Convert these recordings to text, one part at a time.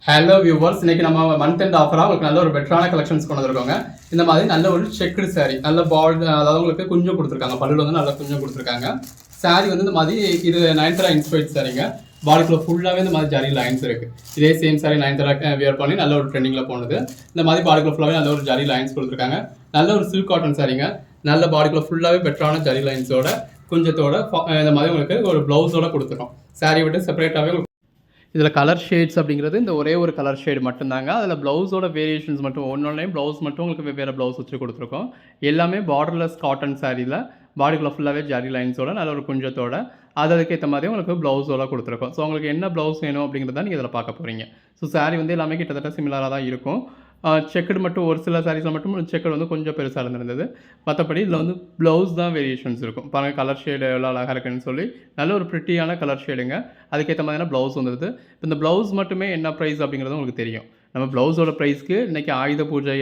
Hello viewers, இன்னைக்கு நம்ம month end ஆஃபராக உங்களுக்கு நல்ல ஒரு பெட்டரான கலெக்ஷன்ஸ் கொண்டு வந்திருக்கோங்க. இந்த மாதிரி நல்ல ஒரு செக்குடு சாரீ, நல்ல பால், அதாவது உங்களுக்கு குஞ்சம் கொடுத்துருக்காங்க, பல்லுல வந்து நல்ல குஞ்சம் கொடுத்துருக்காங்க. சாரீ வந்து இந்த மாதிரி இது நயன்தாரா இன்ஸ்பைர்ட் சாரீங்க. பாடிக்குள்ள ஃபுல்லாகவே இந்த மாதிரி ஜரி லைன்ஸ் இருக்கு. இதே சேம் சாரீ நயன்தாரா வியர் பண்ணி நல்ல ஒரு ட்ரெண்டிங்கில் போனது. இந்த மாதிரி பாடிக்குள்ள ஃபுல்லாகவே நல்ல ஒரு ஜரி லைன்ஸ் கொடுத்துருக்காங்க. நல்ல ஒரு சில்க் காட்டன் சாரீங்க. நல்ல பாடிக்குள்ள ஃபுல்லாகவே பெட்டரான ஜரி லைன்ஸோட குஞ்சத்தோட இந்த மாதிரி உங்களுக்கு ஒரு ப்ளவுஸோட கொடுத்துருக்கோம். சாரீ விட்டு செப்பரேட்டாகவே இதில் கலர் ஷேட்ஸ் அப்படிங்கிறது இந்த ஒரே ஒரு கலர் ஷேடு மட்டும்தாங்க. அதில் ப்ளவுஸோட வேரியேஷன்ஸ் மட்டும் ஒன்னொன்னையும் ப்ளவுஸ் மட்டும் உங்களுக்கு வெவ்வேறு ப்ளவுஸ் வச்சு கொடுத்துருக்கோம். எல்லாமே பார்டர்லெஸ் காட்டன் சாரியில் பாடிக்குள்ள ஃபுல்லாகவே ஜரி லைன்ஸோட நல்ல ஒரு குஞ்சத்தோட அதுக்கேற்ற மாதிரி உங்களுக்கு ப்ளவுஸோட கொடுத்துருக்கோம். ஸோ உங்களுக்கு என்ன ப்ளவுஸ் வேணும் அப்படிங்கிறத நீங்கள் இதில் பார்க்க போகிறீங்க. ஸோ சாரீ வந்து எல்லாமே கிட்டத்தட்ட சிமிலராக தான் இருக்கும். செக்குடு மட்டும் ஒரு சில சாரீஸில் மட்டும் செக்குடு வந்து கொஞ்சம் பெருசாக இருந்திருந்தது. மற்றபடி இதில் வந்து ப்ளவுஸ் தான் வேரியேஷன்ஸ் இருக்கும். பாருங்கள், கலர் ஷேடு எவ்வளோ அழகாக இருக்குன்னு சொல்லி நல்ல ஒரு ப்ரிட்டியான கலர் ஷேடுங்க. அதுக்கேற்ற மாதிரியான ப்ளவுஸ் வந்துடுது. இப்போ இந்த ப்ளவுஸ் மட்டுமே என்ன ப்ரைஸ் அப்படிங்கிறது உங்களுக்கு தெரியும். நம்ம ப்ளவுஸோட ப்ரைஸ்க்கு இன்றைக்கி ஆயுத பூஜை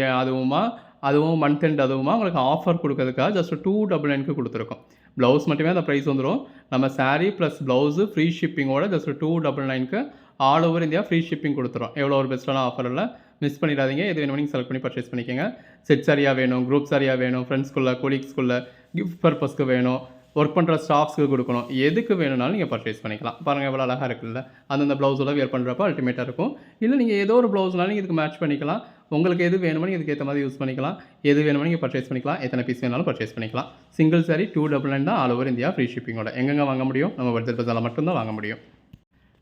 அதுவும் மந்த் எண்ட் அதுவுமா உங்களுக்கு ஆஃபர் கொடுக்கறதுக்காக ஜஸ்ட் 299க்கு கொடுத்துருக்கோம். ப்ளவுஸ் மட்டுமே அந்த ப்ரைஸ் வந்துடும். நம்ம சாரீ ப்ளஸ் ப்ளவுஸு ஃப்ரீ ஷிப்பிங்கோட ஜஸ்ட் 299க்கு all over India free shipping கொடுத்துரும். எவ்வளோ ஒரு பெஸ்ட்டான ஆஃபர் இல்லை, மிஸ் பண்ணிடாதீங்க. எது வேணும் நீங்கள் செலக்ட் பண்ணி பர்ச்சேஸ் பண்ணிக்கோங்க. செட் சாரியாக வேணும், குரூப் சாரியாக வேணும், ஃப்ரெண்ட்ஸ்குள்ளே கொலீக்ஸ்குள்ளே கிஃப்ட் பர்பஸ்க்கு வேணும், ஒர்க் பண்ணுற ஸ்டாஃப்ஸ்க்கு கொடுக்கணும், எதுக்கு வேணும்னாலும் நீங்கள் பர்ச்சேஸ் பண்ணிக்கலாம். பாருங்கள் எவ்வளோ அழகாக இருக்குல்ல. அந்தந்த ப்ளவுஸோட வியர் பண்ணுறப்ப அல்டிமேட்டாக இருக்கும். இல்லை நீங்கள் ஏதோ ஒரு ப்ளவுஸ்னாலும் நீங்கள் இதுக்கு மேட்ச் பண்ணிக்கலாம். உங்களுக்கு எது வேணுமோ நீங்கள் இதுக்கு ஏற்ற மாதிரி யூஸ் பண்ணிக்கலாம். எது வேணுமோ நீங்கள் பர்ச்சேஸ் பண்ணிக்கலாம். எத்தனை பீஸ் வேணாலும் பர்ச்சேஸ் பண்ணிக்கலாம். சிங்கிள் சாரி 299 தான் ஆல் ஓவர் இந்தியா ஃப்ரீ ஷிப்பிங்கோட. எங்கெங்கே வாங்க முடியும்? நம்ம பட்ஜெட் பஸ்ஸால் மட்டும்தான் வாங்க முடியும்.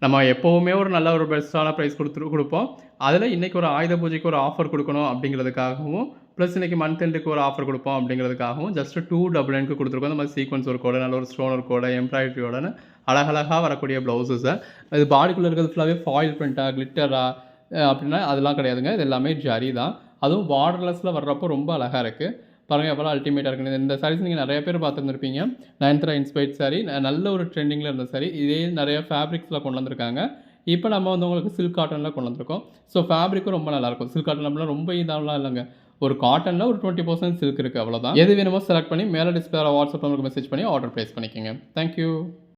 நம்ம எப்போவுமே ஒரு நல்ல ஒரு பெஸ்ட்டான ப்ரைஸ் கொடுப்போம். அதில் இன்றைக்கி ஒரு ஆயுத பூஜைக்கு ஒரு ஆஃபர் கொடுக்கணும் அப்படிங்கிறதுக்காகவும், ப்ளஸ் இன்றைக்கி மந்த் எண்டுக்கு ஒரு ஆஃபர் கொடுப்போம் அப்படிங்கிறதுக்காகவும் ஜஸ்ட் 299க்கு கொடுத்துருக்கோம். இந்த மாதிரி சீக்வன்ஸ் ஒர்க்கோட, நல்ல ஒரு ஸ்டோன் ஒர்க்கோட, எம்ப்ராய்டரியோட அழகழகாக வரக்கூடிய ப்ளவுஸஸை இது பாடிக்குள்ளே இருக்கிறது ஃபுல்லாகவே ஃபாயில் பிரிண்ட்டாக, கிளிட்டரா அப்படின்னா அதெல்லாம் கிடையாதுங்க. இது எல்லாமே ஜரி தான். அதுவும் பார்டர்லெஸில் வர்றப்போ ரொம்ப அழகாக இருக்குது. பாருங்கள் எவ்வளோ அல்டிமேட்டாக இருக்குது. இந்த சாரீஸ் நீங்கள் நிறைய பேர் பார்த்துருந்துருப்பீங்க. நயன்தாரா இன்ஸ்பைர்ட் சாரீ நல்ல ஒரு ட்ரெண்டிங்கில் இருந்த சாரீ. இதே நிறைய ஃபேப்ரிக்ஸில் கொண்டு வந்திருக்காங்க. இப்போ நம்ம வந்து உங்களுக்கு சில்க் காட்டனில் கொண்டு வந்திருக்கோம். ஸோ ஃபேப்ரிக்கும் ரொம்ப நல்லாயிருக்கும். சில்க் காட்டன் அப்படிலாம் ரொம்ப இதெல்லாம் இல்லைங்க. ஒரு காட்டனில் ஒரு 20% சில்க் இருக்குது, அவ்வளோதான். எது வேணுமோ செலக்ட் பண்ணி மேலே டிஸ்பிளே வாட்ஸ்அப் நம்பருக்கு மெசேஜ் பண்ணி ஆர்டர் ப்ளேஸ் பண்ணிக்கோங்க. தேங்க்யூ.